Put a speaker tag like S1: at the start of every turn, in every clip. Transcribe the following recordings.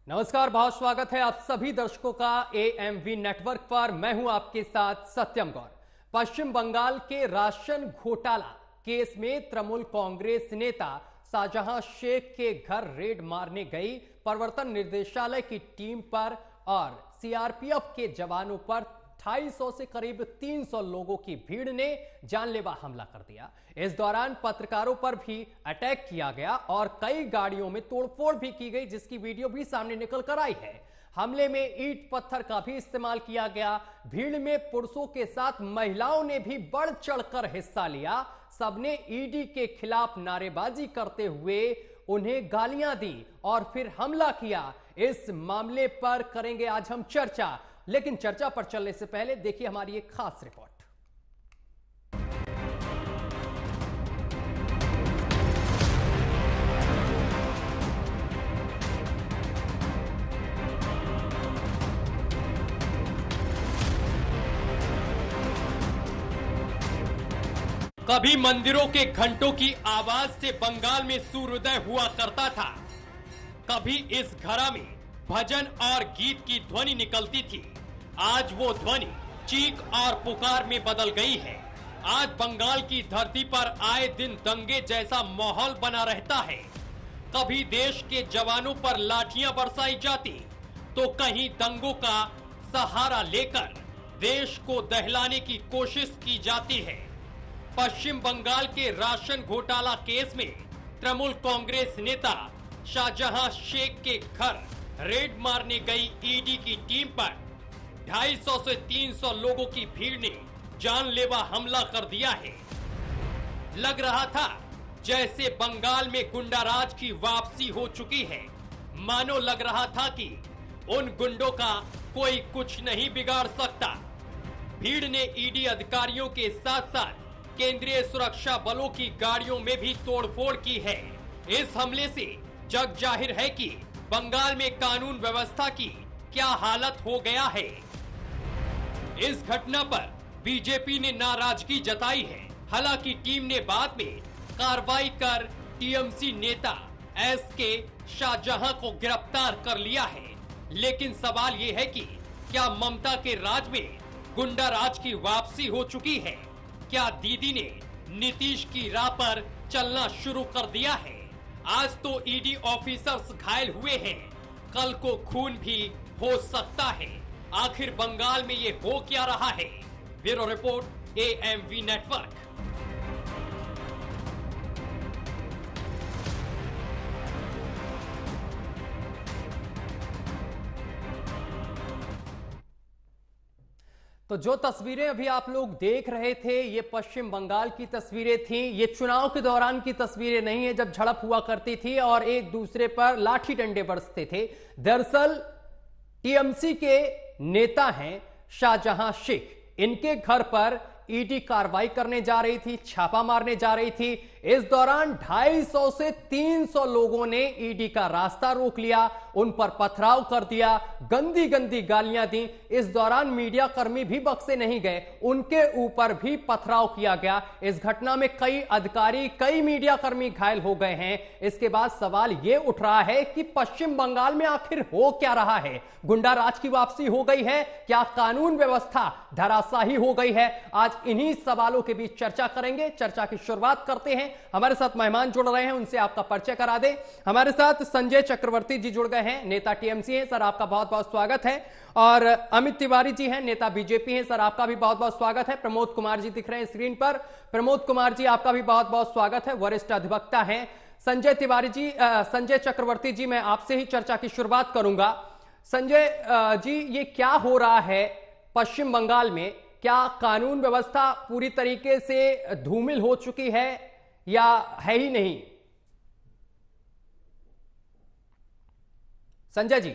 S1: नमस्कार, बहुत स्वागत है आप सभी दर्शकों का एएमवी नेटवर्क पर। मैं हूं आपके साथ सत्यम गौर। पश्चिम बंगाल के राशन घोटाला केस में तृणमूल कांग्रेस नेता शाहजहां शेख के घर रेड मारने गई प्रवर्तन निदेशालय की टीम पर और सीआरपीएफ के जवानों पर 250 से करीब 300 लोगों की भीड़ ने जानलेवा हमला कर दिया। इस दौरान पत्रकारों पर भी अटैक किया गया और कई गाड़ियों में तोड़फोड़ भी की गई, जिसकी वीडियो भी सामने निकल कर आई है। हमले में ईंट पत्थर का भी इस्तेमाल किया गया। भीड़ में पुरुषों के साथ महिलाओं ने भी बढ़ चढ़कर हिस्सा लिया। सबने ईडी के खिलाफ नारेबाजी करते हुए उन्हें गालियां दी और फिर हमला किया। इस मामले पर करेंगे आज हम चर्चा, लेकिन चर्चा पर चलने से पहले देखिए हमारी एक खास रिपोर्ट। कभी मंदिरों के घंटों की आवाज से बंगाल में सूर्योदय हुआ करता था, कभी इस घड़ा में भजन और गीत की ध्वनि निकलती थी। आज वो ध्वनि चीख और पुकार में बदल गई है। आज बंगाल की धरती पर आए दिन दंगे जैसा माहौल बना रहता है। कभी देश के जवानों पर लाठियां बरसाई जाती, तो कहीं दंगों का सहारा लेकर देश को दहलाने की कोशिश की जाती है। पश्चिम बंगाल के राशन घोटाला केस में तृणमूल कांग्रेस नेता शाहजहां शेख के घर रेड मारने गई ईडी की टीम पर 250 से 300 लोगों की भीड़ ने जानलेवा हमला कर दिया है। लग रहा था जैसे बंगाल में गुंडाराज की वापसी हो चुकी है। मानो लग रहा था कि उन गुंडों का कोई कुछ नहीं बिगाड़ सकता। भीड़ ने ईडी अधिकारियों के साथ साथ केंद्रीय सुरक्षा बलों की गाड़ियों में भी तोड़फोड़ की है। इस हमले से जग जाहिर है कि बंगाल में कानून व्यवस्था की क्या हालत हो गया है। इस घटना पर बीजेपी ने नाराजगी जताई है। हालांकि टीम ने बाद में कार्रवाई कर टीएमसी नेता एसके शाहजहां को गिरफ्तार कर लिया है। लेकिन सवाल ये है कि क्या ममता के राज में गुंडा राज की वापसी हो चुकी है? क्या दीदी ने नीतीश की राह पर चलना शुरू कर दिया है? आज तो ईडी ऑफिसर्स घायल हुए हैं, कल को खून भी हो सकता है। आखिर बंगाल में ये हो क्या रहा है? Bureau report AMV network. तो जो तस्वीरें अभी आप लोग देख रहे थे, ये पश्चिम बंगाल की तस्वीरें थीं। ये चुनाव के दौरान की तस्वीरें नहीं है, जब झड़प हुआ करती थी और एक दूसरे पर लाठी डंडे बरसते थे। दरअसल टीएमसी के नेता हैं शाहजहां शेख। इनके घर पर ईडी कार्रवाई करने जा रही थी, छापा मारने जा रही थी। इस दौरान 250 से 300 लोगों ने ईडी का रास्ता रोक लिया, उन पर पथराव कर दिया, गंदी गंदी गालियां दी। इस दौरान मीडिया कर्मी भी बख्शे नहीं गए, उनके ऊपर भी पथराव किया गया। इस घटना में कई अधिकारी, कई मीडिया कर्मी घायल हो गए हैं। इसके बाद सवाल यह उठ रहा है कि पश्चिम बंगाल में आखिर हो क्या रहा है? गुंडा राज की वापसी हो गई है? क्या कानून व्यवस्था धराशायी हो गई है? आज इन्हीं सवालों के बीच चर्चा करेंगे। चर्चा की शुरुआत करते हैं। हमारे साथ मेहमान जुड़ रहे हैं, उनसे आपका परिचय करा दें। हमारे साथ संजय चक्रवर्ती जी जुड़ गए हैं, नेता टीएमसी हैं। सर, आपका बहुत बहुत स्वागत है। और अमित तिवारी जी हैं, नेता बीजेपी हैं। सर, आपका भी बहुत बहुत स्वागत है। प्रमोद कुमार जी दिख रहे हैं स्क्रीन पर। प्रमोद कुमार जी, आपका भी बहुत बहुत स्वागत है, वरिष्ठ अधिवक्ता हैं। संजय तिवारी जी, संजय चक्रवर्ती जी, मैं आपसे ही चर्चा की शुरुआत करूंगा। संजय जी, ये क्या हो रहा है पश्चिम बंगाल में? क्या कानून व्यवस्था पूरी तरीके से धूमिल हो चुकी है या है ही नहीं? संजय जी,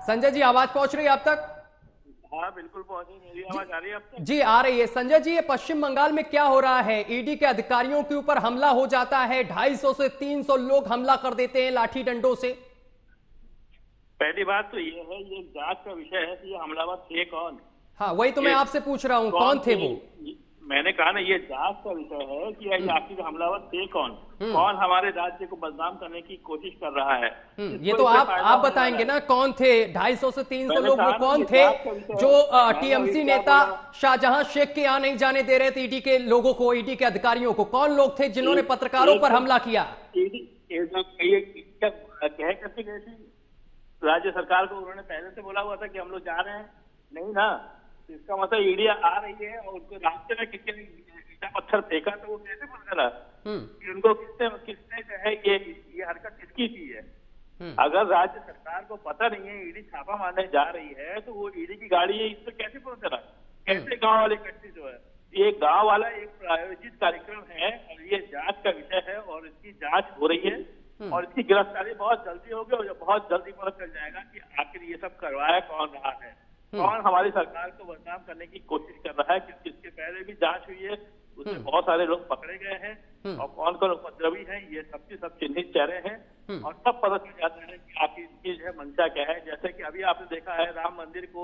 S1: संजय जी, आवाज पहुंच रही है आप तक?
S2: हाँ, बिल्कुल पहुंच रही है। मेरी आवाज आ रही है आपको?
S1: जी, आ रही है। संजय जी, ये पश्चिम बंगाल में क्या हो रहा है? ईडी के अधिकारियों के ऊपर हमला हो जाता है, 250 से 300 लोग हमला कर देते हैं लाठी डंडों से।
S2: पहली बात तो ये है, ये जांच का विषय है कि ये हमलावर थे कौन।
S1: हाँ, वही तो मैं आपसे पूछ रहा हूँ, कौन थे वो?
S2: मैंने कहा ना, ये जांच का विषय है कि ये आखिर हमलावर थे कौन, कौन हमारे राज्य को बदनाम करने की कोशिश कर रहा है।
S3: ये तो आप बताएंगे ना, कौन थे 250 से 300 लोग, वो कौन थे जो टीएमसी नेता शाहजहां शेख के यहाँ नहीं जाने दे रहे थे ईडी के लोगों को, ईडी के अधिकारियों को? कौन लोग थे जिन्होंने पत्रकारों पर हमला किया?
S2: कैसे गए थे राज्य सरकार को? उन्होंने पहले से बोला हुआ था कि हम लोग जा रहे हैं, नहीं ना? इसका मतलब ईडी आ रही है और उनको रास्ते में किसी ने ईटा पत्थर फेंका तो वो कैसे बोल करा कि उनको किसने जो है ये हरकत किसकी की है? अगर राज्य सरकार को पता नहीं है ईडी छापा मारने जा रही है तो वो ईडी की गाड़ी है, इससे कैसे पता चला? कैसे गांव वाले इकट्ठे जो है? ये गांव वाला एक प्रायोजित कार्यक्रम है और ये जांच का विषय है और इसकी जांच हो रही है और इसकी गिरफ्तारी बहुत जल्दी होगी और बहुत जल्दी पता चल जाएगा कि आखिर ये सब करवाया कौन रहा है, कौन हमारी सरकार को बदनाम करने की कोशिश कर रहा है। क्योंकि इसके पहले भी जांच हुई है, उसमें बहुत सारे लोग पकड़े गए हैं और कौन कौन उपद्रवी हैं, ये सब चिन्हित चेहरे हैं और सब पता चल जाता है कि आखिर इनकी जो है मंशा क्या है। जैसे कि अभी आपने देखा है राम मंदिर को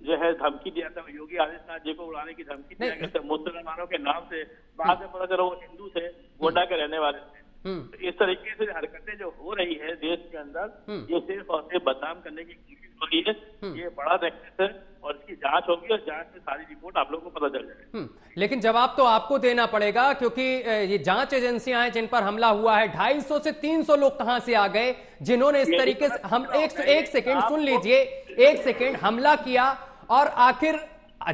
S2: जो है धमकी दिया था, योगी आदित्यनाथ जी को उड़ाने की धमकी दिया गया था मुसलमानों के नाम से, बाद में पता चला वो हिंदू थे, गोंडा के रहने वाले थे। तो इस तरीके से हरकतें जो हो रही है देश के अंदर, ये सिर्फ और सिर्फ बदनाम करने की कोशिश हो रही है। ये बड़ा नेक्सस है और इसकी जांच होगी और जांच में सारी रिपोर्ट आप लोगों को पता चल जाएगी।
S3: लेकिन जवाब तो आपको देना पड़ेगा क्योंकि ये जांच एजेंसियां हैं जिन पर हमला हुआ है। 250 से 300 लोग कहां से आ गए जिन्होंने इस तरीके से हम एक सेकेंड सुन लीजिए, 1 सेकेंड हमला किया और आखिर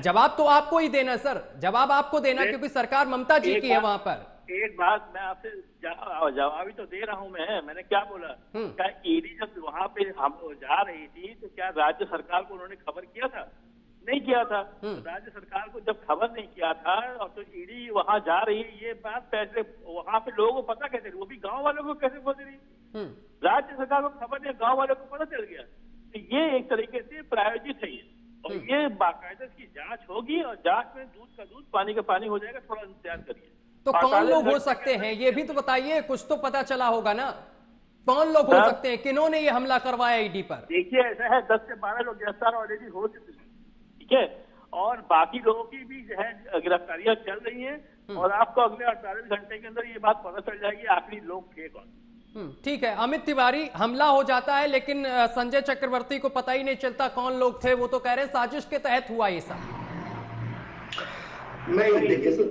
S3: जवाब तो आपको ही देना सर, जवाब आपको देना क्योंकि सरकार ममता जी की है वहां पर।
S2: एक बात मैं आपसे जवाब ही तो दे रहा हूं, मैंने क्या बोला? क्या ईडी जब वहां पे हम जा रही थी तो क्या राज्य सरकार को उन्होंने खबर किया था? नहीं किया था। तो राज्य सरकार को जब खबर नहीं किया था और तो ईडी वहां जा रही है, ये बात कैसे वहां पे लोगों को पता कैसे, वो भी गांव वालों को कैसे पता रही? राज्य सरकार को खबर नहीं, गांव वालों को पता चल गया। तो ये एक तरीके से प्रायोजित है और ये बाकायदा की जांच होगी और जांच में दूध का दूध पानी का पानी हो जाएगा, थोड़ा इंतजार करिए।
S3: तो कौन लोग हो सकते हैं ये भी तो बताइए, कुछ तो पता चला होगा ना, कौन लोग हो सकते हैं, किन्होंने ये हमला करवाया ईडी पर?
S2: देखिए ऐसा है 10 से 12 लोग गिरफ्तार ऑलरेडी हो चुके हैं, ठीक है, और बाकी लोगों की भी जो है गिरफ्तारियां चल रही हैं और आपको अगले 48 घंटे के अंदर ये बात पता चल जाएगी आखिरी लोग थे कौन।
S3: ठीक है अमित तिवारी, हमला हो जाता है लेकिन संजय चक्रवर्ती को पता ही नहीं चलता कौन लोग थे, वो तो कह रहे हैं साजिश के तहत हुआ ये सब।
S4: नहीं देखिए सर,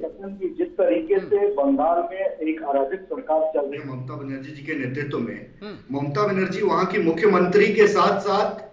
S4: जिस तरीके से बंगाल में एक अराजक सरकार चल रही है ममता बनर्जी जी के नेतृत्व में, ममता बनर्जी वहां की मुख्यमंत्री के साथ साथ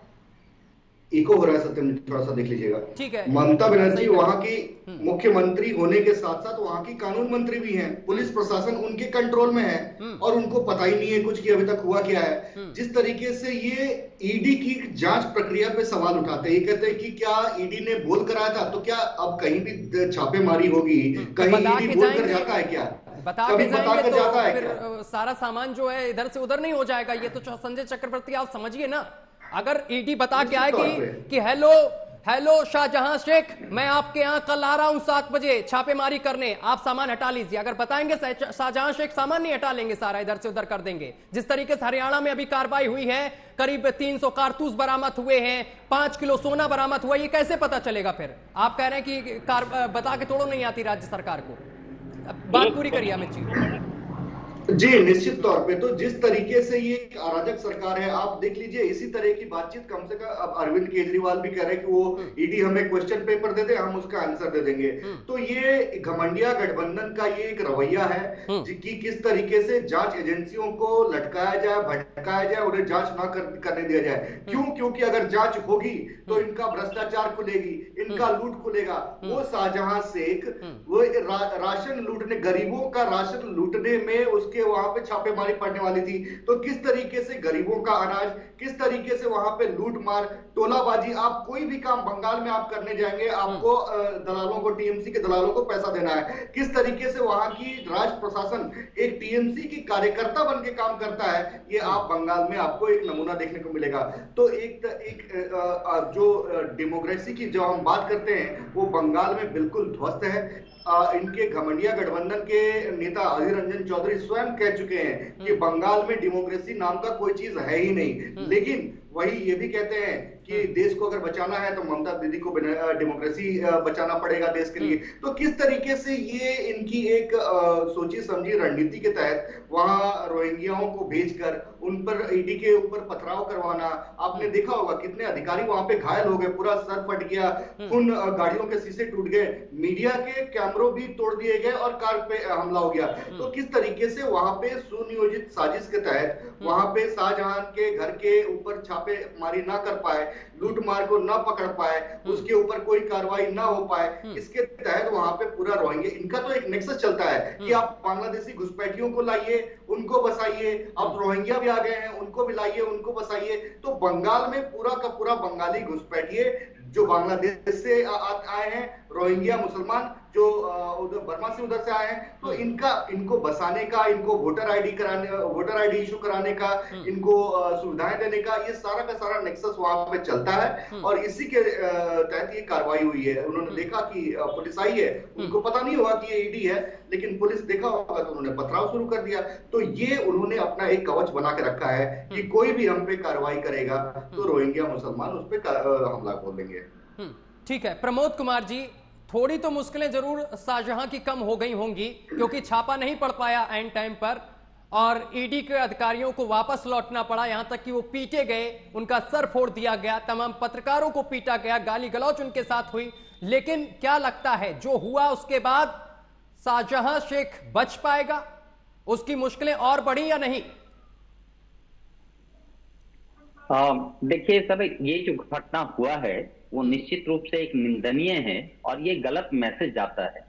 S4: इको हो रहा है, सत्यम थोड़ा सा देख लीजिएगा,
S3: ठीक है,
S4: ममता बनर्जी वहां की मुख्यमंत्री होने के साथ साथ वहां की कानून मंत्री भी हैं, पुलिस प्रशासन उनके कंट्रोल में है और उनको पता ही नहीं है कुछ कि अभी तक हुआ क्या है। जिस तरीके से ये ईडी की जांच प्रक्रिया पे सवाल उठाते हैं, ये कहते हैं कि क्या ईडी ने बोल कराया था, तो क्या अब कहीं भी छापेमारी होगी, कहीं ईडी बोल कर जाता है क्या?
S3: बता के जाएंगे तो फिर सारा सामान जो है इधर से उधर नहीं हो जाएगा। ये तो संजय चक्रवर्ती आप समझिए ना, अगर ईडी बता के आएगी कि हेलो शाहजहां शेख, मैं आपके यहाँ कल आ रहा हूं 7 बजे छापेमारी करने, आप सामान हटा लीजिए, अगर बताएंगे शाहजहां शेख सामान नहीं हटा लेंगे, सारा इधर से उधर कर देंगे। जिस तरीके से हरियाणा में अभी कार्रवाई हुई है, करीब 300 कारतूस बरामद हुए हैं, 5 किलो सोना बरामद हुआ, ये कैसे पता चलेगा? फिर आप कह रहे हैं कि बता के थोड़ा नहीं आती राज्य सरकार को। बात पूरी करिए अमित जी।
S4: जी निश्चित तौर पे, तो जिस तरीके से ये अराजक सरकार है, आप देख लीजिए इसी तरह की बातचीत कम से कम अब अरविंद केजरीवाल भी कह रहे हैं कि वो ईडी हमें क्वेश्चन पेपर दे दे, हम उसका आंसर दे देंगे। तो ये घमंडिया गठबंधन का ये एक रवैया है कि किस तरीके से जांच एजेंसियों को लटकाया जाए, भटकाया जाए, उन्हें जांच ना करने दिया जाए। क्यों? क्योंकि अगर जांच होगी तो इनका भ्रष्टाचार खुलेगी, इनका लूट खुलेगा। वो शाहजहां शेख वो राशन लूटने, गरीबों का राशन लूटने में उसके वहां पे छापेमारी पड़ने वाली थी, तो किस तरीके से गरीबों का अनाज, किस तरीके से वहां पे लूट मार, टोलाबाजी, आप कोई भी काम बंगाल में आप करने जाएंगे, आपको दलालों को, टीएमसी के दलालों को पैसा देना है। किस तरीके से वहां की राज प्रशासन एक टीएमसी की कार्यकर्ता बन के काम करता है, ये आप बंगाल में आपको एक नमूना देखने को मिलेगा। तो एक जो डेमोक्रेसी की जो हम बात करते हैं वो बंगाल में बिल्कुल ध्वस्त है। इनके घमंडिया गठबंधन के नेता अधीर रंजन चौधरी स्वयं कह चुके हैं कि बंगाल में डेमोक्रेसी नाम का कोई चीज है ही नहीं। लेकिन वही ये भी कहते हैं कि देश को अगर बचाना है तो ममता दीदी को डेमोक्रेसी बचाना पड़ेगा देश के लिए। तो किस तरीके से ये इनकी एक सोची समझी रणनीति के तहत वहां रोहिंग्याओं को भेजकर उन पर ईडी के ऊपर पथराव करवाना। आपने देखा होगा कितने अधिकारी वहां पे घायल हो गए, पूरा सर फट गया, उन गाड़ियों के शीशे टूट गए, मीडिया के कैमरों भी तोड़ दिए गए और कार पे हमला हो गया। तो किस तरीके से वहां पे सुनियोजित साजिश के तहत वहां पे शाहजहां के घर के ऊपर छापेमारी ना कर पाए, लूटमार को ना पकड़ पाए, उसके ऊपर कोई कार्रवाई ना हो पाए, इसके तहत वहां पे पूरा रोहिंग्या, इनका तो एक नेक्सस चलता है कि आप बांग्लादेशी घुसपैठियों को लाइए, उनको बसाइए, अब रोहिंग्या भी आ गए हैं, उनको भी लाइए, उनको बसाइए। तो बंगाल में पूरा का पूरा बंगाली घुसपैठिए जो बांग्लादेश से आए हैं, रोहिंग्या मुसलमान जो उधर बर्मा से उधर से आए हैं, तो इनको बसाने का, इनको वोटर आईडी इशू कराने का, इनको सुविधाएं देने का, ये सारा का सारा नेक्सस वहां पे चलता है। और इसी के तहत ये कार्रवाई हुई है। उन्होंने देखा कि पुलिस आई है, उनको पता नहीं होगा कि ये ईडी है, लेकिन पुलिस देखा होगा तो उन्होंने पथराव शुरू कर दिया। तो ये उन्होंने अपना एक कवच बना के रखा है कि कोई भी हम पे कार्रवाई करेगा तो रोहिंग्या मुसलमान उस पर हमला बोल देंगे।
S3: ठीक है प्रमोद कुमार जी, थोड़ी तो मुश्किलें जरूर शाहजहां की कम हो गई होंगी क्योंकि छापा नहीं पड़ पाया एंड टाइम पर और ईडी के अधिकारियों को वापस लौटना पड़ा, यहां तक कि वो पीटे गए, उनका सर फोड़ दिया गया, तमाम पत्रकारों को पीटा गया, गाली गलौज उनके साथ हुई। लेकिन क्या लगता है जो हुआ उसके बाद शाहजहां शेख बच पाएगा? उसकी मुश्किलें और बढ़ी या नहीं?
S5: देखिए सर, ये जो घटना हुआ है वो निश्चित रूप से एक निंदनीय है और ये गलत मैसेज जाता है।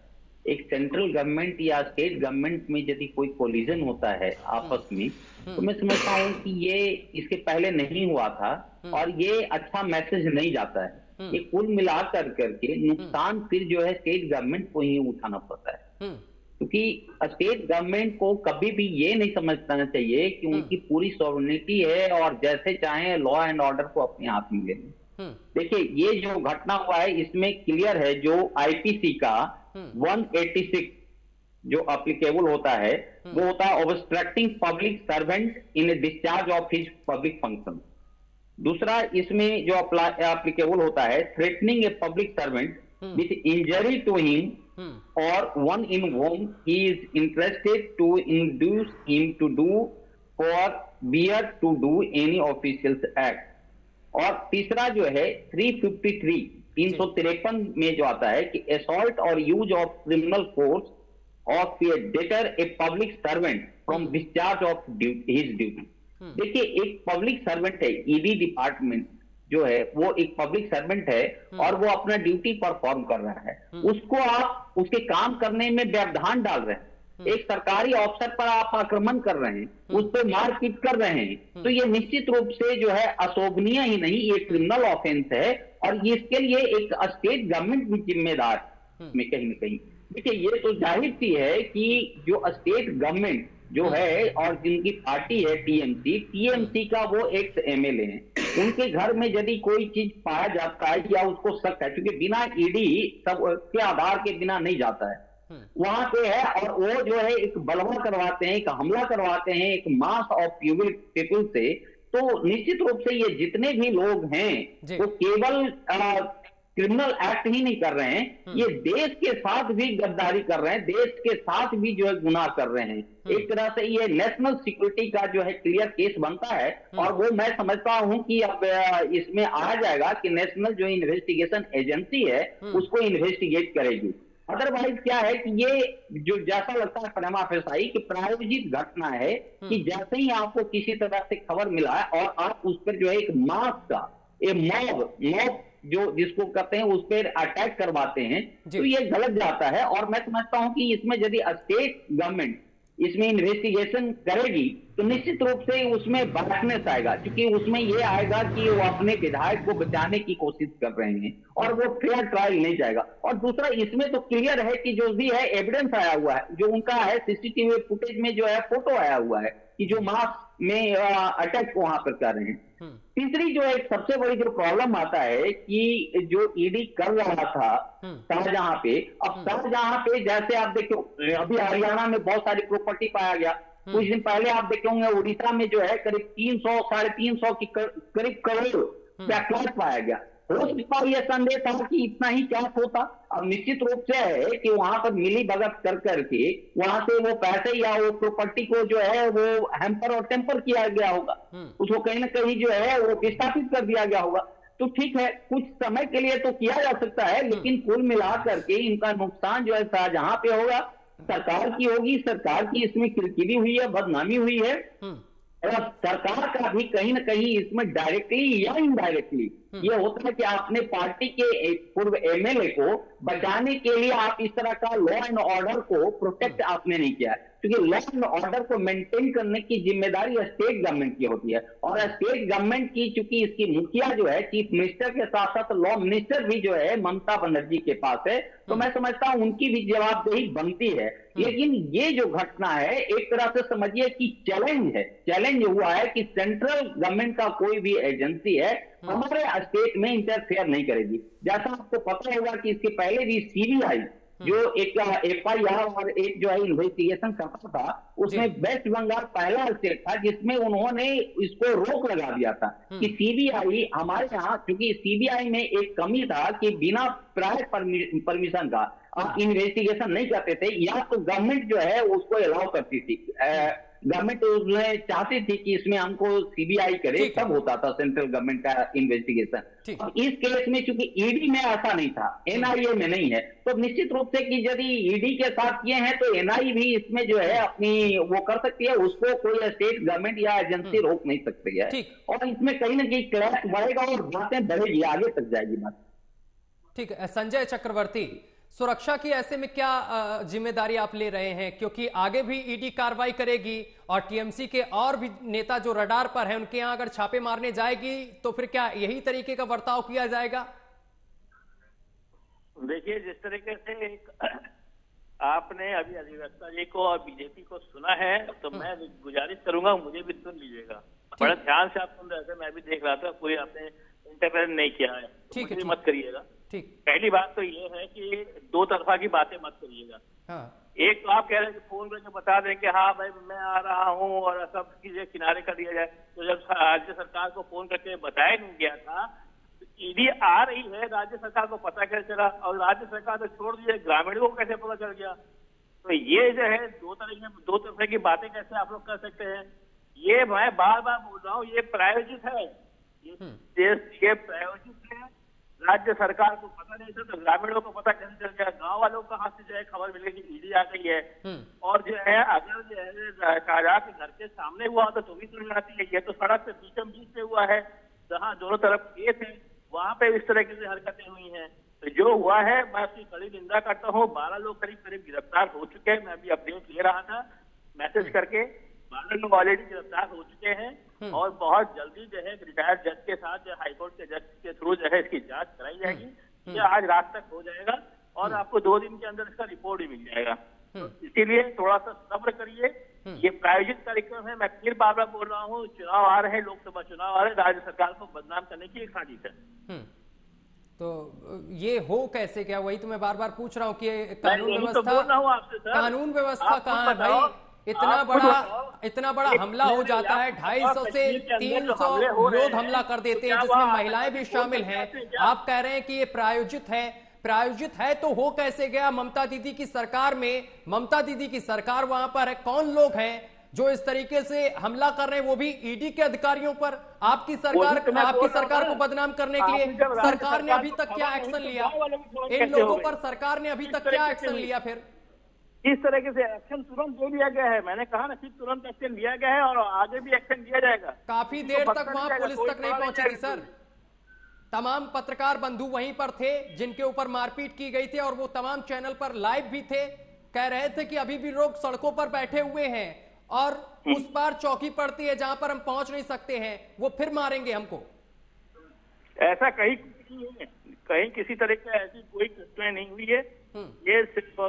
S5: एक सेंट्रल गवर्नमेंट या स्टेट गवर्नमेंट में यदि कोई कोलिजन होता है आपस में, तो मैं समझता हूँ कि ये इसके पहले नहीं हुआ था और ये अच्छा मैसेज नहीं जाता है। ये कुल मिलाकर करके नुकसान फिर जो है स्टेट गवर्नमेंट को ही उठाना पड़ता है, क्योंकि स्टेट गवर्नमेंट को कभी भी ये नहीं समझना चाहिए कि उनकी पूरी सॉवरेनिटी है और जैसे चाहे लॉ एंड ऑर्डर को अपने हाथ में ले लें। देखिए ये जो घटना हुआ है इसमें क्लियर है, जो आईपीसी का 186 जो एप्लीकेबल होता है वो होता है obstructing public servant in discharge of his public function. दूसरा इसमें जो एप्लीकेबल होता है threatening a public servant with injury to him or one in whom he is interested to induce him to do or bear to do any official act. और तीसरा जो है 353 में जो आता है कि असॉल्ट और use of criminal force of A debtor A public servant from discharge of his duty. देखिए एक पब्लिक सर्वेंट है, ईडी डिपार्टमेंट जो है वो एक पब्लिक सर्वेंट है और वो अपना ड्यूटी परफॉर्म कर रहा है, उसको आप उसके काम करने में व्यवधान डाल रहे हैं, एक सरकारी अफसर पर आप आक्रमण कर रहे हैं, उस पर मारपीट कर रहे हैं, तो ये निश्चित रूप से जो है अशोभनीय ही नहीं, ये क्रिमिनल ऑफेंस है और इसके लिए एक स्टेट गवर्नमेंट भी जिम्मेदार में कहीं न कहीं। देखिए ये तो जाहिर सी है कि जो स्टेट गवर्नमेंट जो है और जिनकी पार्टी है टीएमसी का वो एक्स एमएलए हैं, उनके घर में यदि कोई चीज पाया जाता है या उसको शक है, क्योंकि बिना ईडी सब के आधार के बिना नहीं जाता है, वहां पे है और वो जो है एक बलवा करवाते हैं, एक हमला करवाते हैं एक मास ऑफ पीपल से, तो निश्चित रूप से ये जितने भी लोग हैं वो केवल क्रिमिनल एक्ट ही नहीं कर रहे हैं, ये देश के साथ भी गद्दारी कर रहे हैं, देश के साथ भी जो है गुनाह कर रहे हैं। एक तरह से ये नेशनल सिक्योरिटी का जो है क्लियर केस बनता है और वो मैं समझता हूं कि अब इसमें आ जाएगा कि नेशनल जो इन्वेस्टिगेशन एजेंसी है उसको इन्वेस्टिगेट करेगी। अदरवाइज क्या है कि ये जो जैसा लगता है प्रेमा फेसाई कि प्रायोजित घटना है कि जैसे ही आपको किसी तरह से खबर मिला है और आप उस पर जो है एक मास का मॉब जो जिसको कहते हैं उस पर अटैक करवाते हैं, तो ये गलत जाता है। और मैं समझता हूं कि इसमें यदि स्टेट गवर्नमेंट इसमें इन्वेस्टिगेशन करेगी तो निश्चित रूप से उसमें बायसनेस आएगा, क्योंकि उसमें ये आएगा कि वो अपने विधायक को बचाने की कोशिश कर रहे हैं और वो फेयर ट्रायल नहीं जाएगा। और दूसरा इसमें तो क्लियर है कि जो भी है एविडेंस आया हुआ है, जो उनका है सीसीटीवी फुटेज में जो है फोटो आया हुआ है कि जो मास में अटैक को वहां पर कर रहे हैं। तीसरी जो एक सबसे बड़ी जो प्रॉब्लम आता है कि जो ईडी कर रहा था शाहजहां पे, अब शाहजहां पे जैसे आप देखो अभी हरियाणा में बहुत सारी प्रॉपर्टी पाया गया, कुछ दिन पहले आप देखे होंगे उड़ीसा में जो है करीब 300 साढ़े 300 की करीब करोड़ बैकलैश पाया गया। हो सकता है यह संदेह था कि इतना ही क्या होता। अब निश्चित रूप से है कि वहां पर मिली भगत कर करके वहां से वो पैसे या वो प्रॉपर्टी को जो है वो हैम्पर और टेम्पर किया गया होगा, उसको कहीं ना कहीं जो है वो विस्थापित कर दिया गया होगा। तो ठीक है, कुछ समय के लिए तो किया जा सकता है, लेकिन कुल मिला करके इनका नुकसान जो है शाहजहां पे होगा, सरकार की होगी। सरकार की इसमें किरकिरी हुई है, बदनामी हुई है, और सरकार का भी कहीं ना कहीं इसमें डायरेक्टली या इनडायरेक्टली ये होता है कि आपने पार्टी के पूर्व एमएलए को बचाने के लिए आप इस तरह का लॉ एंड ऑर्डर को प्रोटेक्ट आपने नहीं किया, क्योंकि लॉ एंड ऑर्डर को मेंटेन करने की जिम्मेदारी स्टेट गवर्नमेंट की होती है। और स्टेट गवर्नमेंट की, चूंकि इसकी मुखिया जो है चीफ मिनिस्टर के साथ साथ लॉ मिनिस्टर भी जो है ममता बनर्जी के पास है, तो मैं समझता हूं उनकी भी जवाबदेही बनती है। लेकिन ये जो घटना है एक तरह से समझिए कि चैलेंज है, चैलेंज हुआ है कि सेंट्रल गवर्नमेंट का कोई भी एजेंसी है हमारे स्टेट में इंटरफेयर नहीं करेगी। जैसा आपको पता होगा कि इसके पहले भी सीबीआई जो एक एफआईआर और एक जो है इन्वेस्टिगेशन करता था, उसमें वेस्ट बंगाल पहला स्टेट था जिसमें उन्होंने इसको रोक लगा दिया था कि सीबीआई हमारे यहाँ, क्योंकि सीबीआई में एक कमी था कि बिना प्रायर परमिशन का आप इन्वेस्टिगेशन नहीं करते थे, या तो गवर्नमेंट जो है उसको अलाउ करती थी। गवर्नमेंट उसमें चाहती थी कि इसमें हमको सीबीआई करे, तब होता था सेंट्रल गवर्नमेंट का इन्वेस्टिगेशन। अब इस केस में चूंकि ईडी में ऐसा नहीं था, एनआईए में नहीं है, तो निश्चित रूप से कि यदि ईडी के साथ किए हैं तो एनआईए भी इसमें जो है अपनी वो कर सकती है, उसको कोई स्टेट गवर्नमेंट या एजेंसी रोक नहीं सकती है। और इसमें कहीं ना कहीं क्लैश बढ़ेगा और बातें बढ़ेगी, आगे तक जाएगी बात।
S3: ठीक है संजय चक्रवर्ती, सुरक्षा की ऐसे में क्या जिम्मेदारी आप ले रहे हैं, क्योंकि आगे भी ईडी कार्रवाई करेगी और टीएमसी के और भी नेता जो रडार पर हैं उनके यहां अगर छापे मारने जाएगी तो फिर क्या यही तरीके का बर्ताव किया जाएगा?
S2: देखिए, जिस तरीके से आपने अभी अधिवक्ता जी को और बीजेपी को सुना है, तो मैं गुजारिश करूंगा मुझे भी सुन लीजिएगा। बड़ा ध्यान से आप सुन रहे थे, मैं भी देख रहा था, कोई आपने इंटरफेरेंस नहीं किया है,
S3: ठीक है,
S2: मत करिएगा।
S3: ठीक,
S2: पहली बात तो ये है कि दो तरफा की बातें मत करिएगा।
S3: हाँ।
S2: एक तो आप कह रहे हैं कि फोन करके बता दें कि हाँ भाई मैं आ रहा हूँ और सब चीजें किनारे कर दिया जाए, तो जब राज्य सरकार को फोन करके बताया नहीं गया था, तो ईडी आ रही है, राज्य सरकार को पता कैसे चला, और राज्य सरकार तो छोड़ दिए, ग्रामीणों को कैसे पता चल गया? तो ये जो है दो तरह की बातें कैसे आप लोग कर सकते हैं? ये मैं बार बार बोल रहा हूँ, ये प्रायोजित है, ये प्रायोजित है। राज्य सरकार को पता नहीं था तो ग्रामीणों को पता कैसे चल गया? गांव वालों को कहां से जो है खबर मिलेगी ईडी आ गई है? और जो है अगर जो है काजा के घर के सामने हुआ होता तो भी सुन जाती है। ये तो सड़क पे बीचम बीच में हुआ है, जहां दोनों तरफ खेत है, वहां पे इस तरह की हरकतें हुई हैं। तो जो हुआ है मैं उसकी कड़ी निंदा करता हूँ। 12 लोग करीब गिरफ्तार हो चुके हैं, मैं अभी अपडेट ले रहा था मैसेज करके, 12 लोग ऑलरेडी गिरफ्तार हो चुके हैं और बहुत जल्दी जो है रिटायर्ड जज के साथ जो हाईकोर्ट के जज के थ्रू जो है इसकी जांच कराई जाएगी। ये आज रात तक हो जाएगा और आपको 2 दिन के अंदर इसका रिपोर्ट भी मिल जाएगा। तो इसीलिए थोड़ा सा सब्र करिए। ये प्रायोजित कार्यक्रम है, मैं फिर बार बार बोल रहा हूँ, चुनाव आ रहे हैं, लोकसभा चुनाव आ रहे हैं, राज्य सरकार को बदनाम करने की एक साजिश है।
S3: तो ये हो कैसे? क्या वही तो मैं बार बार पूछ रहा हूँ कि कानून व्यवस्था कहाँ है भाई? इतना बड़ा हमला हो जाता है, 250 से 300 लोग हमला कर देते हैं जिसमें महिलाएं भी शामिल हैं। आप कह रहे हैं कि ये प्रायोजित है तो हो कैसे गया? ममता दीदी की सरकार में, ममता दीदी की सरकार वहां पर है, कौन लोग हैं जो इस तरीके से हमला कर रहे हैं, वो भी ईडी के अधिकारियों पर? आपकी सरकार को बदनाम करने के लिए सरकार ने अभी तक क्या एक्शन लिया? इन लोगों पर सरकार ने अभी तक क्या एक्शन लिया? फिर
S2: इस तरह से एक्शन तुरंत ले लिया गया है, मैंने कहा ना, फिर तुरंत एक्शन लिया गया है और आगे भी एक्शन लिया जाएगा।
S3: काफी देर तक वहां पुलिस तक नहीं पहुंची थी सर। तमाम पत्रकार बंधु वहीं पर थे जिनके ऊपर मारपीट की गई थी और वो तमाम चैनल पर लाइव भी थे, कह रहे थे कि अभी भी लोग सड़कों पर बैठे हुए हैं और उस पार चौकी पड़ती है जहां पर हम पहुंच नहीं सकते हैं, वो फिर मारेंगे हमको।
S2: ऐसा कहीं किसी तरह की ऐसी कोई घटना नहीं हुई है। ये सिर्फ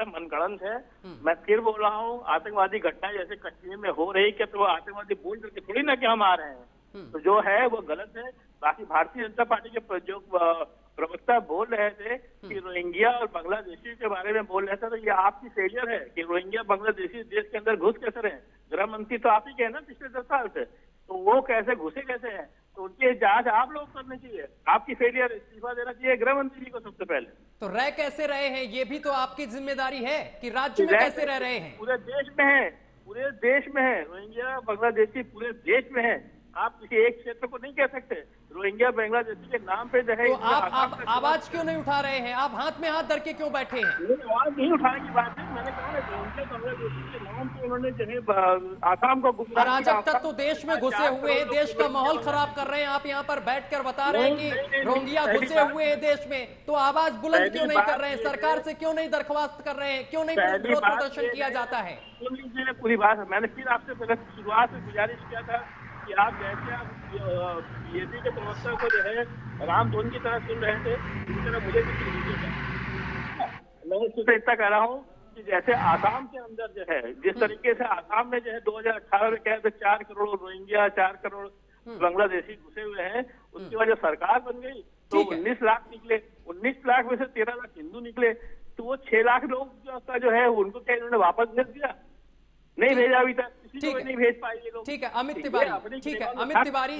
S2: मनगढ़ंत है। मैं फिर बोल रहा हूँ, आतंकवादी घटना जैसे कश्मीर में हो रही, क्या तो वो आतंकवादी बोल करके थोड़ी ना कि हम आ रहे हैं, तो जो है वो गलत है। बाकी भारतीय जनता पार्टी के जो प्रवक्ता बोल रहे थे कि रोहिंग्या और बांग्लादेशी के बारे में बोल रहे थे, तो ये आपकी फेलियर है कि रोहिंग्या बांग्लादेशी देश के अंदर घुस कैसे रहे? गृह मंत्री तो आप ही के हैं ना पिछले 10 साल से, तो वो कैसे घुसे कैसे हैं? तो उनकी जांच आप लोग करनी चाहिए। आपकी फेलियर, इस्तीफा देना चाहिए गृह मंत्री जी को सबसे पहले।
S3: तो रह कैसे रहे हैं, ये भी तो आपकी जिम्मेदारी है कि राज्य में कैसे रह रहे हैं।
S2: पूरे देश में है, पूरे देश में है रोहिंग्या बांग्लादेशी, पूरे देश में है। आप किसी एक क्षेत्र को नहीं कह सकते। रोहिंग्या बांग्लादेशी के नाम पे जो है,
S3: तो आप आवाज क्यों नहीं उठा रहे हैं, आप हाथ में हाथ धर के क्यों बैठे हैं।
S2: आवाज नहीं उठाने की बात है, मैंने कहा रोहिंग्या बांग्लादेशी के नाम पे उन्होंने जो है आसाम को
S3: अराजक तत्व देश में घुसे हुए हैं, देश का माहौल खराब कर रहे हैं। आप यहाँ पर बैठकर बता रहे हैं कि रोहिंग्या घुसे हुए हैं देश में, तो आवाज बुलंद क्यों नहीं कर रहे हैं, सरकार से क्यों नहीं दरख्वास्त कर रहे हैं, क्यों नहीं विरोध प्रदर्शन किया जाता है।
S2: सुन लीजिए पूरी बात। मैंने फिर आपसे पहले शुरुआत में गुजारिश किया था कि आप जैसे आप बीजेपी के प्रवक्ता को जो है राम धुन की तरह सुन रहे थे, इसी तरह मुझे भी सुनिएगा। मैं इससे इतना कह रहा हूँ कि जैसे आसाम के अंदर जो है, जिस तरीके से आसाम में जो है 2018 में कहे थे 4 करोड़ रोहिंग्या, 4 करोड़ बांग्लादेशी घुसे हुए हैं, उसके बाद जब सरकार बन गई तो 19 लाख निकले। 19 लाख में से 13 लाख हिंदू निकले। तो वो 6 लाख लोग का जो है उनको क्या इन्होंने वापस भेज दिया? नहीं भेजा अभी तक, किसी को नहीं भेज पाए ये लोग।
S3: ठीक है अमित तिवारी, ठीक है अमित तिवारी,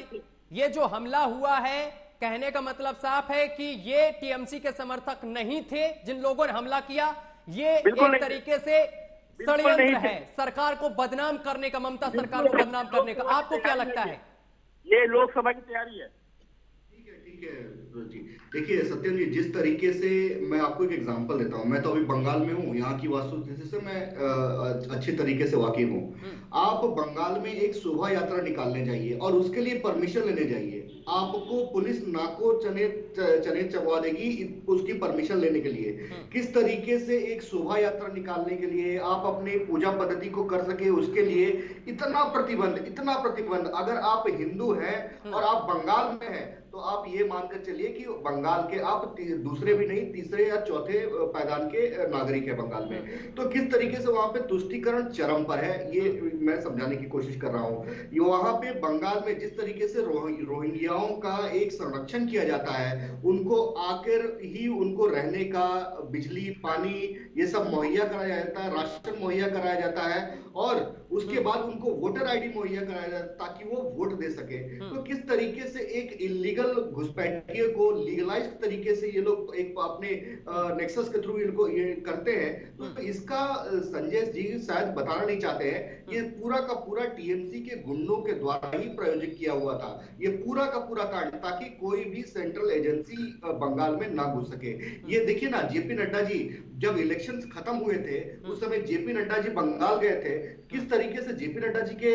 S3: ये जो हमला हुआ है, कहने का मतलब साफ है कि ये टीएमसी के समर्थक नहीं थे जिन लोगों ने हमला किया। ये एक तरीके से षड्यंत्र है सरकार को बदनाम करने का, ममता सरकार को बदनाम करने का। आपको क्या लगता है?
S2: ये लोकसभा की तैयारी है।
S4: ठीक है जी, देखिए सत्यम जी, जिस तरीके से मैं आपको एक एग्जांपल देता हूं। मैं तो अभी बंगाल में हूं, यहाँ की वास्तुस्थिति से मैं अच्छी तरीके से वाकिफ हूं। आप बंगाल में एक शोभा यात्रा निकालने जाइए और उसके लिए परमिशन लेने जाइए, आपको पुलिस नाको चने चबवा देगी उसकी परमिशन लेने के लिए। किस तरीके से एक शोभा यात्रा निकालने के लिए, आप अपने पूजा पद्धति को कर सके उसके लिए इतना प्रतिबंध। अगर आप हिंदू हैं और आप बंगाल में हैं तो आप ये मानकर चलिए कि बंगाल के आप दूसरे भी नहीं, तीसरे या चौथे पायदान के नागरिक है बंगाल में। तो किस तरीके से वहां पे तुष्टीकरण चरम पर है, ये मैं समझाने की कोशिश कर रहा हूं। वहां पे बंगाल में जिस तरीके से रोहिंग्याओं का एक संरक्षण किया जाता है, उनको आकर ही उनको रहने का, बिजली, पानी ये सब मुहैया कराया जाता है, राशन मुहैया कराया जाता है और उसके बाद उनको वोटर आईडी मुहैया कराया जाता है ताकि वो वोट दे सके। तो किस तरीके से एक इलीगल घुसपैठियों को लीगलाइज तरीके से ये लोग एक अपने नेक्सस के थ्रू इनको ये करते हैं। तो इसका संजय जी शायद बताना नहीं चाहते हैं, ये पूरा का पूरा टीएमसी के गुंडों के द्वारा ही प्रायोजित किया हुआ था ये पूरा का पूरा कांड, ताकि कोई भी सेंट्रल एजेंसी बंगाल में ना घुस सके। ये देखिए ना, जेपी नड्डा जी जब इलेक्शंस खत्म हुए थे उस समय जेपी नड्डा जी बंगाल गए थे, किस तरीके से जेपी नड्डा जी के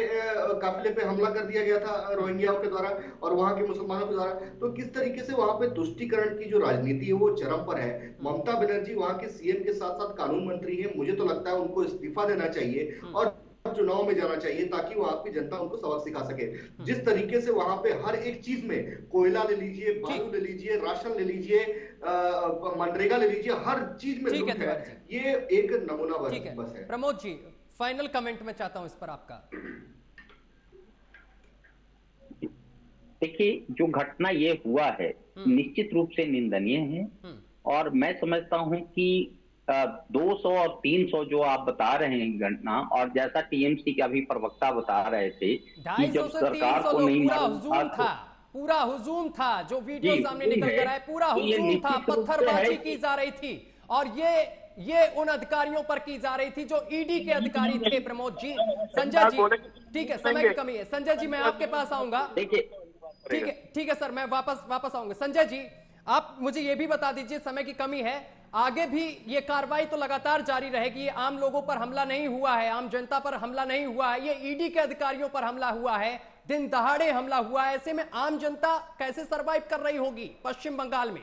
S4: काफिले पे हमला कर दिया गया था रोहिंग्याओं के द्वारा और वहां के मुसलमानों के द्वारा। तो किस तरीके से वहां पे तुष्टीकरण की जो राजनीति है वो चरम पर है। ममता बनर्जी वहां के सीएम के साथ साथ कानून मंत्री हैं, मुझे तो लगता है उनको इस्तीफा देना चाहिए और चुनाव में जाना चाहिए ताकि वहां की जनता उनको सबक सिखा सके। जिस तरीके से वहां पे हर एक चीज में, कोयला ले लीजिए, बालू ले लीजिए, राशन ले लीजिए, मनरेगा ले लीजिए, हर चीज में लूट है। ये एक नमूना बस है।
S3: प्रमोद जी फाइनल कमेंट में चाहता हूं इस पर आपका।
S5: देखिए जो घटना ये हुआ है निश्चित रूप से निंदनीय है और मैं समझता हूं कि 200 और 300 जो आप बता रहे हैं घटना, और जैसा टीएमसी के अभी प्रवक्ता बता रहे थे कि जब सरकार को नहीं मालूम था,
S3: पूरा हुजूम था, जो वीडियो सामने निकल कर आए पूरा हुजूम था, पत्थरबाजी की जा रही थी और ये उन अधिकारियों पर की जा रही थी जो ईडी के अधिकारी थे। प्रमोद जी, संजय जी, ठीक है समय की कमी है, संजय जी मैं आपके पास आऊंगा। ठीक है सर, मैं वापस आऊंगा। संजय जी आप मुझे ये भी बता दीजिए, समय की कमी है, आगे भी ये कार्रवाई तो लगातार जारी रहेगी। आम लोगों पर हमला नहीं हुआ है, आम जनता पर हमला नहीं हुआ है, ये ईडी के अधिकारियों पर हमला हुआ है, दिन दहाड़े हमला हुआ है। ऐसे में आम जनता कैसे सरवाइव कर रही होगी पश्चिम बंगाल में?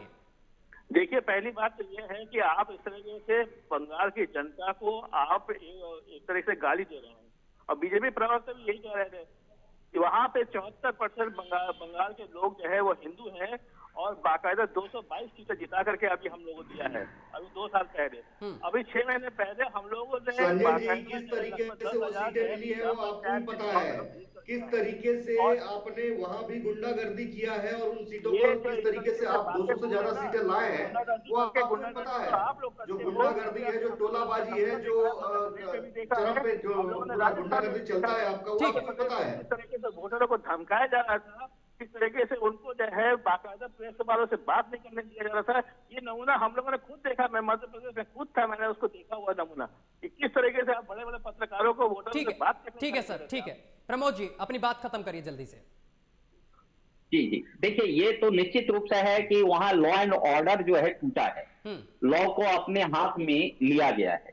S2: देखिए पहली बात तो ये है कि आप इस तरीके से बंगाल की जनता को आप एक तरह से गाली दे रहे हैं और बीजेपी प्रवक्ता भी यही कह रहे थे कि वहां पे 74% बंगाल के लोग जो है वो हिंदू हैं और बाकायदा 222 सीटें जिता करके अभी हम लोगों को दिया है, अभी 2 साल पहले। अभी 6 महीने पहले हम लोगों ने
S4: किस तरीके से वो सीटें मिली है वो आपको भी पता है, किस तरीके से आपने वहां भी गुंडागर्दी किया है और उन सीटों पर किस तरीके से आप 200 से ज्यादा सीटें लाए हैं वो आपको पता है। जो गुंडागर्दी है, जो टोलाबाजी है, जो चरम पे जो गुंडागर्दी चलता है आपका, वो आपको पता है।
S2: इस तरीके से वोटरों को धमकाया जा रहा था, इस तरीके से उनको जो है बाकायदा प्रेस वालों से बात नहीं करने दिया जा रहा था, ये नमूना हम लोगों ने खुद देखा। मैं मध्य प्रदेश में खुद था, मैंने उसको देखा हुआ नमूना कि किस तरीके से आप बड़े बड़े पत्रकारों को वोटरों से बात करने।
S3: ठीक है सर, ठीक है। प्रमोद जी अपनी बात खत्म करिए जल्दी से।
S5: जी जी, देखिए ये तो निश्चित रूप से है कि वहां लॉ एंड ऑर्डर जो है टूटा है, लॉ को अपने हाथ में लिया गया है,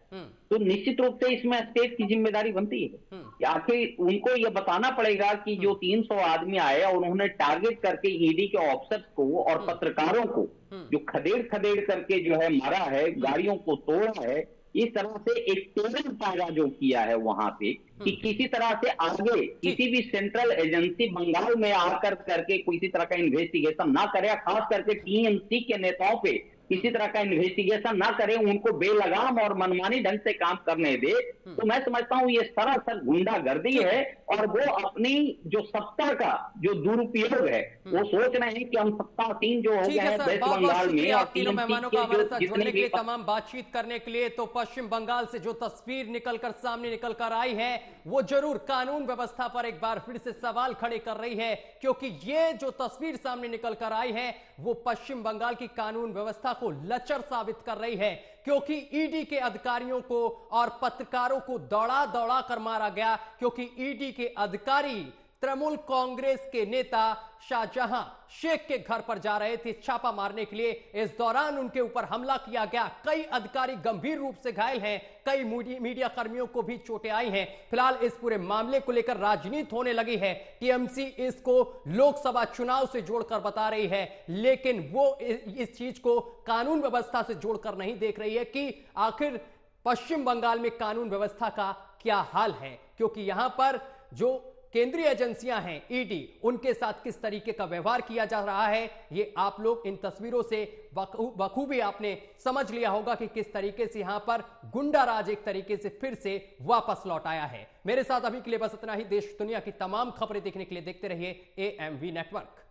S5: तो निश्चित रूप से इसमें स्टेट की जिम्मेदारी बनती है कि आखिर उनको ये बताना पड़ेगा कि जो 300 आदमी आए और उन्होंने टारगेट करके ईडी के ऑफिसर्स को और पत्रकारों को जो खदेड़ खदेड़ करके जो है मारा है, गाड़ियों को तोड़ा है, इस तरह से एक टेबल पैदा जो किया है वहां पे कि किसी तरह से आगे किसी भी सेंट्रल एजेंसी बंगाल में आकर करके किसी तरह का इन्वेस्टिगेशन ना करे, खास करके टीएमसी के नेताओं पे किसी तरह का इन्वेस्टिगेशन ना करें, उनको बेलगाम और मनमानी ढंग से काम करने दे, तो मैं समझता हूं ये सरासर गुंडागर्दी है और वो अपनी जो सत्ता का जो दुरुपयोग है वो सोच रहे हैं कि हम सत्तासीन जो हो गए हैं वेस्ट बंगाल में। और
S3: तीनों मेहमानों का हमारे साथ जुड़ने के लिए, तमाम बातचीत करने के लिए। तो पश्चिम बंगाल से जो तस्वीर निकलकर सामने निकलकर आई है वो जरूर कानून व्यवस्था पर एक बार फिर से सवाल खड़े कर रही है, क्योंकि ये जो तस्वीर सामने निकलकर आई है वो पश्चिम बंगाल की कानून व्यवस्था को लचर साबित कर रही है, क्योंकि ईडी के अधिकारियों को और पत्रकारों को दौड़ा दौड़ा कर मारा गया, क्योंकि ईडी के अधिकारी तृणमूल कांग्रेस के नेता शाहजहां शेख के घर पर जा रहे थे छापा मारने के लिए। इस दौरान उनके ऊपर हमला किया गया, कई अधिकारी गंभीर रूप से घायल हैं, कई मीडिया कर्मियों को भी चोटें आई हैं। फिलहाल इस पूरे मामले को लेकर राजनीति होने लगी है। टीएमसी इसको लोकसभा चुनाव से जोड़कर बता रही है, लेकिन वो इस चीज को कानून व्यवस्था से जोड़कर नहीं देख रही है कि आखिर पश्चिम बंगाल में कानून व्यवस्था का क्या हाल है, क्योंकि यहां पर जो केंद्रीय एजेंसियां हैं ईडी, उनके साथ किस तरीके का व्यवहार किया जा रहा है ये आप लोग इन तस्वीरों से बखूबी आपने समझ लिया होगा कि किस तरीके से यहां पर गुंडा राज एक तरीके से फिर से वापस लौट आया है। मेरे साथ अभी के लिए बस इतना ही। देश दुनिया की तमाम खबरें देखने के लिए देखते रहिए एएमवी नेटवर्क।